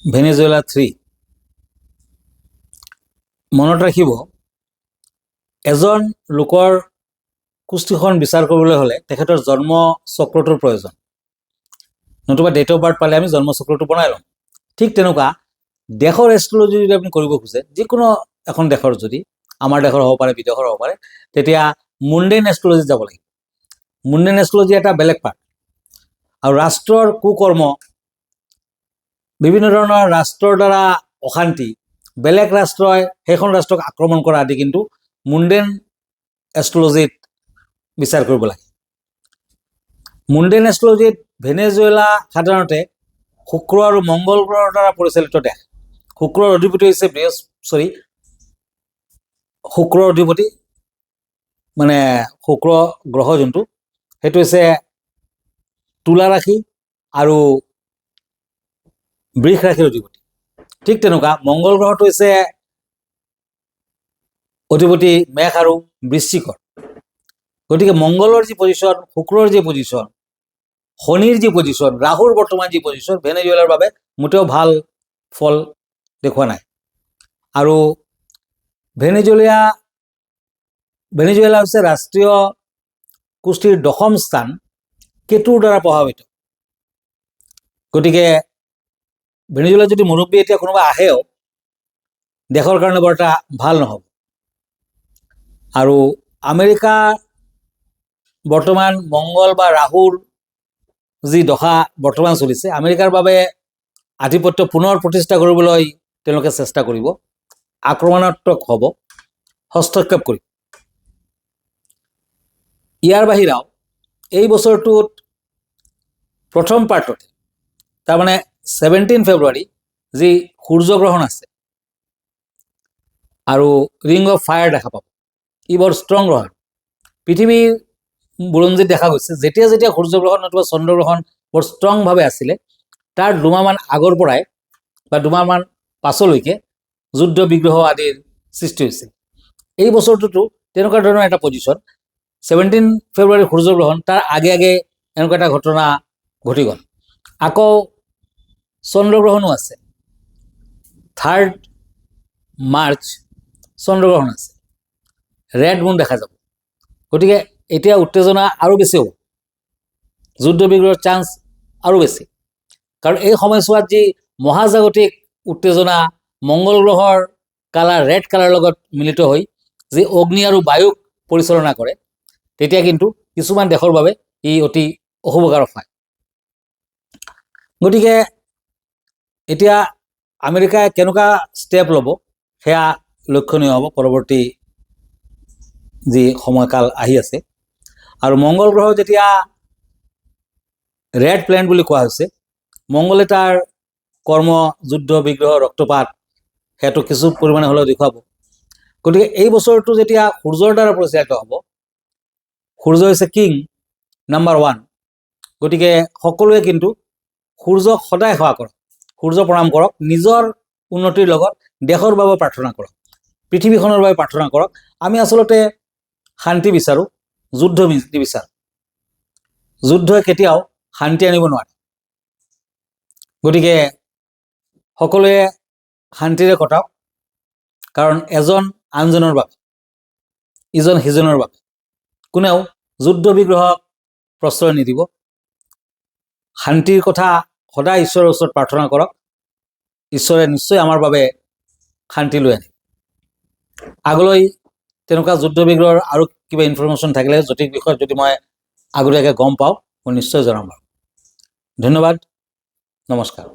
ভেনেজুৱেলা 3 মনত ৰাখিব এজন লোকৰ কুষ্ঠিখন বিচাৰ কৰিবলৈ হ'লে তেখেতৰ জন্ম চক্ৰটোৰ প্ৰয়োজন নতুবা ডেট অফ বাৰ্থ পালে আমি জন্ম চক্ৰটো বনাই লওঁ ঠিক তেনেকুৱা দেশৰ এষ্ট্ৰলজি যদি আপুনি কৰিব খোজে যিকোনো এখন দেশৰ যদি আমাৰ দেশৰ হ'ব পাৰে বিদেশৰ হ'ব পাৰে তেতিয়া মুণ্ডেন এষ্ট্ৰলজি যাব লাগিব মুণ্ডেন এষ্ট্ৰলজি এটা বেলেগ পাৰ্ট আৰু ৰাষ্ট্ৰৰ কুকৰ্ম বিভিন্ন ধৰণৰ ৰাষ্ট্ৰৰ দ্বাৰা অশান্তি বেলেগ ৰাষ্ট্ৰই সেইখন ৰাষ্ট্ৰক আক্ৰমণ কৰা আদি কিন্তু মুণ্ডেন এষ্ট্ৰলজিত বিচাৰ কৰিব লাগে মুণ্ডেন এষ্ট্ৰলজিত ভেনেজুৱেলা সাধাৰণতে শুক্ৰ আৰু মংগল গ্ৰহৰ দ্বাৰা পৰিচালিত দেশ শুক্ৰৰ অধিপতি হৈছে শুক্ৰৰ অধিপতি মানে শুক্ৰ গ্ৰহ যোনটো সেইটো হৈছে তুলা ৰাশি আৰু বৃষ ৰাশিৰ অধিপতি ঠিক তেনেকুৱা মংগল গ্ৰহটো হৈছে অধিপতি মেঘ আৰু বৃশ্চিকৰ গতিকে মংগলৰ যি পজিশ্যন শুক্ৰৰ যি পজিশ্যন শনিৰ যি পজিশ্যন ৰাহুৰ বৰ্তমান যি পজিশ্যন ভেনেজুৱেলাৰ বাবে মোটেও ভাল ফল দেখুওৱা নাই আৰু ভেনেজুৱেলা হৈছে ৰাষ্ট্ৰীয় কুষ্ঠিৰ 10ম স্থান কেতুৰ দ্বাৰা প্ৰভাৱিত গতিকে ভেনেজুৱেলা যদি মুৰব্বী এতিয়া কোনোবা আহেও দেশৰ কাৰণে বৰ এটা ভাল নহ'ব আৰু আমেৰিকা বৰ্তমান মংগল বা ৰাহুৰ যি দশা বৰ্তমান চলিছে আমেৰিকাৰ বাবে আধিপত্য পুনৰ প্ৰতিষ্ঠা কৰিবলৈ তেওঁলোকে চেষ্টা কৰিব আক্ৰমণাত্মক হ'ব হস্তক্ষেপ কৰিব ইয়াৰ বাহিৰেও এই বছৰটোত প্ৰথম পাৰ্টতে তাৰমানে 17 ফেব্ৰুৱাৰী যি সূৰ্যগ্ৰহণ আছে আৰু ৰিং অফ ফায়াৰ দেখা পাব ই বৰ ষ্ট্ৰং গ্ৰহণ পৃথিৱীৰ বুৰঞ্জীত দেখা গৈছে যেতিয়া যেতিয়া সূৰ্যগ্ৰহণ অথবা চন্দ্ৰগ্ৰহণ বৰ ষ্ট্ৰংভাৱে আছিলে তাৰ দুমাহমান আগৰ পৰাই বা দুমাহমান পাছলৈকে যুদ্ধ বিগ্ৰহ আদিৰ সৃষ্টি হৈছিল এই বছৰটোতো তেনেকুৱা ধৰণৰ এটা পজিশ্যন 17 ফেব্ৰুৱাৰী সূৰ্যগ্ৰহণ তাৰ আগে আগে এনেকুৱা এটা ঘটনা ঘটি গ'ল আকৌ চন্দ্ৰগ্ৰহণো আছে 3 মাৰ্চ চন্দ্ৰগ্ৰহণ আছে ৰেড মুন দেখা যাব গতিকে এতিয়া উত্তেজনা আৰু বেছি হ'ব যুদ্ধ বিগ্ৰহৰ চান্স আৰু বেছি কাৰণ এই সময়ছোৱাত যি মহাজাগতিক উত্তেজনা মংগল গ্ৰহৰ কালাৰ ৰেড কালাৰ লগত মিলিত হৈ যি অগ্নি আৰু বায়ুক পৰিচালনা কৰে তেতিয়া কিন্তু কিছুমান দেশৰ বাবে ই অতি অশুভকাৰক হয় গতিকে এতিয়া আমেৰিকাই কেনেকুৱা ষ্টেপ ল'ব সেয়া লক্ষণীয় হ'ব পৰৱৰ্তী যি সময়কাল আহি আছে আৰু মংগল গ্ৰহ যেতিয়া ৰেড প্লেনেট বুলি কোৱা হৈছে মংগলে তাৰ কৰ্ম যুদ্ধ বিগ্ৰহ ৰক্তপাত সেইটো কিছু পৰিমাণে হ'লেও দেখুৱাব গতিকে এই বছৰটো যেতিয়া সূৰ্যৰ দ্বাৰা পৰিচালিত হ'ব সূৰ্য হৈছে কিং নাম্বাৰ 1 গতিকে সকলোৱে কিন্তু সূৰ্যক সদায় সেৱা কৰক সূৰ্য প্ৰণাম কৰক নিজৰ উন্নতিৰ লগত দেশৰ বাবে প্ৰাৰ্থনা কৰক পৃথিৱীখনৰ বাবে প্ৰাৰ্থনা কৰক আমি আচলতে শান্তি বিচাৰোঁ যুদ্ধ নিবিচাৰোঁ যুদ্ধই কেতিয়াও শান্তি আনিব নোৱাৰে গতিকে সকলোৱে শান্তিৰে কটাওক কাৰণ এজন আনজনৰ বাবে ইজন সিজনৰ বাবে কোনেও যুদ্ধ বিগ্ৰহক প্ৰশ্ৰয় নিদিব শান্তিৰ কথা সদায় ঈশ্বৰৰ ওচৰত প্ৰাৰ্থনা কৰক ঈশ্বৰে নিশ্চয় আমাৰ বাবে শান্তি লৈ আনে আগলৈ তেনেকুৱা যুদ্ধ বিগ্ৰহৰ আৰু কিবা ইনফৰমেশ্যন থাকিলে জ্যোতিষ বিষয়ত যদি মই আগতীয়াকৈ গম পাওঁ মই নিশ্চয় জনাম বাৰু ধন্যবাদ নমস্কাৰ